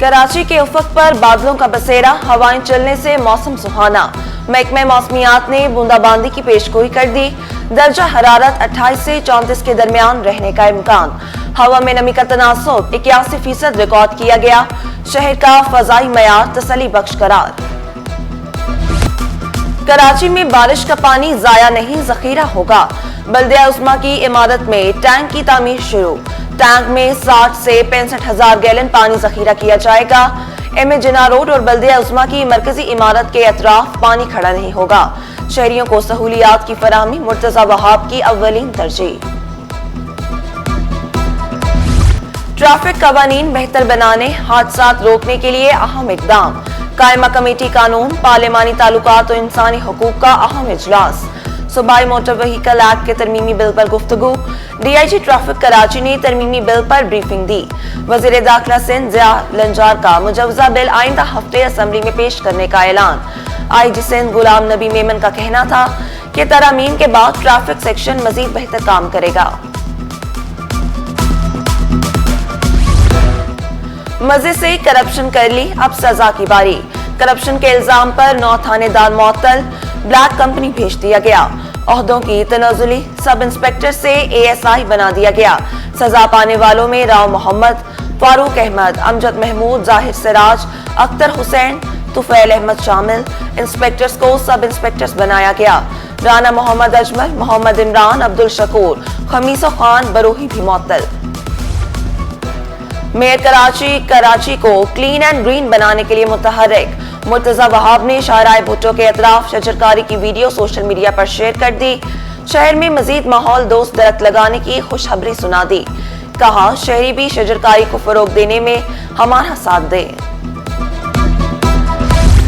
कराची के उफक पर बादलों का बसेरा, हवाएं चलने से मौसम सुहाना। महकमे मौसमियात ने बूंदाबांदी की पेशगोई कर दी। दर्जा हरारत 28 से 34 के दरमियान रहने का इम्कान। हवा में नमी का तनासुब 81% रिकॉर्ड किया गया। शहर का फजाई मयार तसल्ली बख्श करार। कराची में बारिश का पानी जाया नहीं, जखीरा होगा। बल्दिया उस्मा की इमारत में टैंक की तामीर शुरू। टैंक में 60 से 65,000 गैलन पानी जखीरा किया जाएगा। एम ए जिना रोड और बल्दिया उस्मा की मरकजी इमारत के अतराफ पानी खड़ा नहीं होगा। शहरियों को सहूलियात की फराहमी मुर्तजा वहाब की अव्वलीन तरजीह। ट्रैफिक कवानीन बेहतर बनाने, हादसात रोकने के लिए अहम इकदाम। कायमा कमेटी कानून, पार्लिमानी ताल्लुकात और इंसानी हुकूक का अहम इजलास। सूबाई मोटर व्हीकल एक्ट के तरमीमी बिल पर गुफ्तगू। DIG ट्रैफिक कराची ने तरमीमी बिल पर ब्रीफिंग दी। वजीर दाखिला सिंध ज़िया लंजार का मुजवजा बिल आइंदा हफ्ते असम्बली में पेश करने का ऐलान। IG सिंध गुलाम नबी मेमन का कहना था कि तरमीम के बाद ट्रैफिक सेक्शन मजीद बेहतर काम करेगा। मजे से करप्शन कर ली, अब सजा की बारी। करप्शन के इल्जाम पर 9 थानेदार मुअत्तल, ब्लैक कंपनी भेज दिया गया। ओहदों की तनाजुली, सब इंस्पेक्टर से ASI बना दिया गया। सजा पाने वालों में राव मोहम्मद, फारूक अहमद, अमजद महमूद, जाहिर सिराज, अख्तर हुसैन, तुफैल अहमद शामिल। इंस्पेक्टर्स को सब इंस्पेक्टर्स बनाया गया। राना मोहम्मद अजमल, मोहम्मद इमरान, अब्दुल शकूर, खमीसो खान बरोही भी मुअत्तल। मेयर कराची को क्लीन एंड ग्रीन बनाने के लिए मुतहर्रिक। मुर्तजा वहाब ने शाहराह भुट्टो के अतराफ शजरकारी की वीडियो सोशल मीडिया पर शेयर कर दी। शहर में मजीद माहौल दोस्त दरख्त लगाने की खुशखबरी सुना दी। कहा, शहरी भी शजरकारी को फरोग देने में हमारा साथ दें।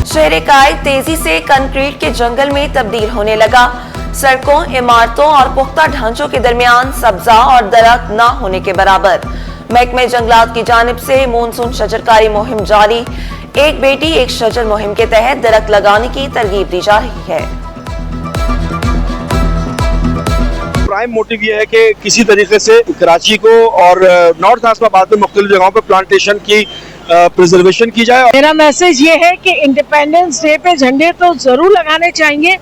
शहर कायद तेजी से कंक्रीट के जंगल में तब्दील होने लगा। सड़कों, इमारतों और पुख्ता ढांचों के दरमियान सब्जा और दरख्त न होने के बराबर। महकमे जंगलात की जानिब से मानसून शजरकारी मुहिम जारी। एक बेटी एक शजर मुहिम के तहत दरख्त लगाने की तरगीब दी जा रही है। प्राइम मोटिव ये है कि किसी तरीके से कराची को और नॉर्थ आसमाबाद में मुख्तलिफ जगहों पर प्लांटेशन की प्रिजर्वेशन की जाए। मेरा मैसेज ये है कि इंडिपेंडेंस डे पे झंडे तो जरूर लगाने चाहिए,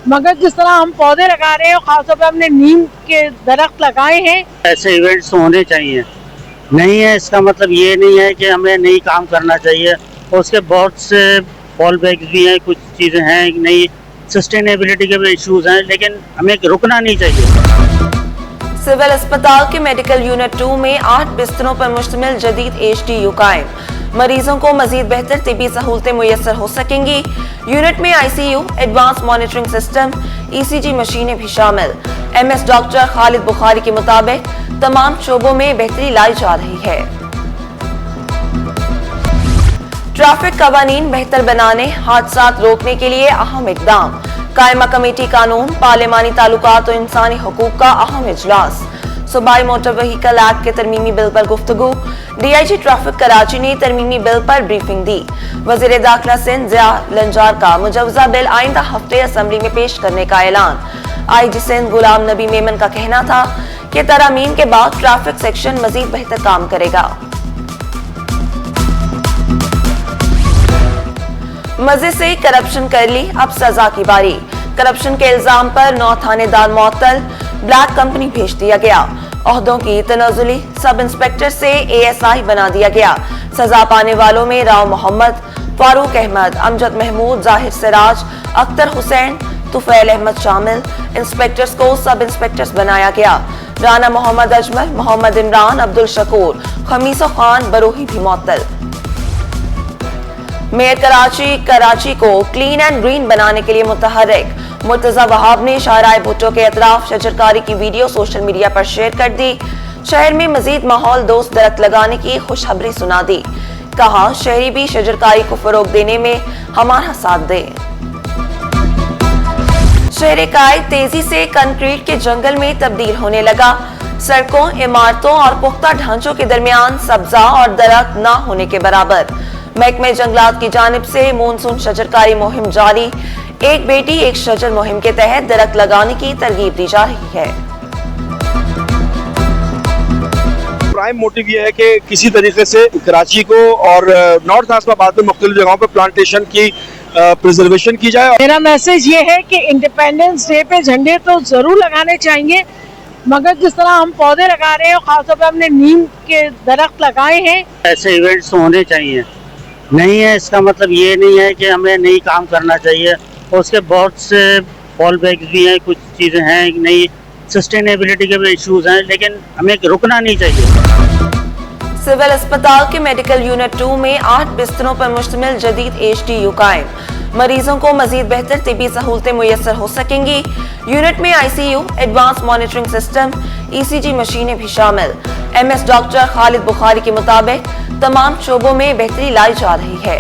मगर जिस तरह हम पौधे लगा रहे हैं, खासतौर पर हमने नीम के दरख्त लगाए हैं, ऐसे इवेंट्स होने चाहिए। नहीं है इसका मतलब ये नहीं है कि हमें नहीं काम करना चाहिए। उसके बहुत से फॉल बैक्स भी हैं, कुछ चीज़ें हैं, नई सस्टेनेबिलिटी के भी इश्यूज हैं, लेकिन हमें रुकना नहीं चाहिए। सिविल अस्पताल के मेडिकल यूनिट 2 में 8 बिस्तरों पर मुश्तमिल जदीद HDU कायम। मरीजों को मजीद बेहतर तिबी सहूलतें मुयसर हो सकेंगी। यूनिट में ICU, advance monitoring system, ECG मशीनें भी शामिल। MS डॉक्टर खालिद बुखारी के मुताबिक तमाम शोबों में बेहतरी लाई जा रही है। ट्रैफिक कवानीन बेहतर बनाने, हादसात रोकने के लिए अहम इकदाम। कायमा कमेटी कानून, पार्लिमानी ताल्लुकात और इंसानी हुकूक का अहम इजलास। सूबाई मोटर व्हीकल एक्ट के तरमीमी बिल पर गुफ्तगू। DIG ट्रैफिक कराची ने तरमीमी बिल पर ब्रीफिंग दी। वजीर दाखिला सिंध ज़िया लंजार का मुजवजा बिल आइंदा हफ्ते असम्बली में पेश करने का ऐलान। IG सिंध गुलाम नबी मेमन का कहना था कि तरमीम के बाद ट्रैफिक सेक्शन मजीद बेहतर काम करेगा। मजे से करप्शन कर ली, अब सजा की बारी। करप्शन के इल्जाम पर 9 थानेदार मुअत्तल, ब्लैक कंपनी भेज दिया गया। ओहदों की तनाजुली, सब इंस्पेक्टर से ASI बना दिया गया। सजा पाने वालों में राव मोहम्मद, फारूक अहमद, अमजद महमूद, जाहिर सिराज, अख्तर हुसैन, तुफैल अहमद शामिल। इंस्पेक्टर्स को सब इंस्पेक्टर्स बनाया गया। राना मोहम्मद अजमल, मोहम्मद इमरान, अब्दुल शकूर, खमीसो खान बरोही भी मुअत्तल। मेयर कराची को क्लीन एंड ग्रीन बनाने के लिए मुतहर्रिक। मुर्तजा वहाब ने शाहराह भुट्टो के अतराफ शजरकारी की वीडियो सोशल मीडिया पर शेयर कर दी। शहर में मजीद माहौल दोस्त दरख्त लगाने की खुशखबरी सुना दी। कहा, शहरी भी शजरकारी को फरोग देने में हमारा साथ दें। शहर कायद तेजी से कंक्रीट के जंगल में तब्दील होने लगा। सड़कों, इमारतों और पुख्ता ढांचों के दरमियान सब्जा और दरख्त न होने के बराबर। महकमे जंगलात की जानिब से मानसून शजरकारी मुहिम जारी। एक बेटी एक शजर मुहिम के तहत दरख्त लगाने की तरगीब दी जा रही है। प्राइम मोटिव ये है कि किसी तरीके से कराची को और नॉर्थ इस्लामाबाद में मुख्तलिफ जगहों पर प्लांटेशन की प्रिजर्वेशन की जाए। मेरा मैसेज ये है कि इंडिपेंडेंस डे पे झंडे तो जरूर लगाने चाहिए, मगर जिस तरह हम पौधे लगा रहे हैं, खासतौर पर हमने नीम के दरख्त लगाए हैं। ऐसे इवेंट्स होने चाहिए। नहीं है इसका मतलब ये नहीं है कि हमें नहीं काम करना चाहिए। उसके बहुत से फॉल बैक्स भी हैं, कुछ चीज़ें हैं, नई सस्टेनेबिलिटी के भी इश्यूज हैं, लेकिन हमें रुकना नहीं चाहिए। सिविल अस्पताल के मेडिकल यूनिट 2 में 8 बिस्तरों पर मुश्तमिल जदीद HDU कायम। मरीजों को मजीद बेहतर तिबी सहूलतें मुयसर हो सकेंगी। यूनिट में ICU, advance monitoring system, ECG मशीनें भी शामिल। MS डॉक्टर खालिद बुखारी के मुताबिक तमाम शोबों में बेहतरी लाई जा रही है।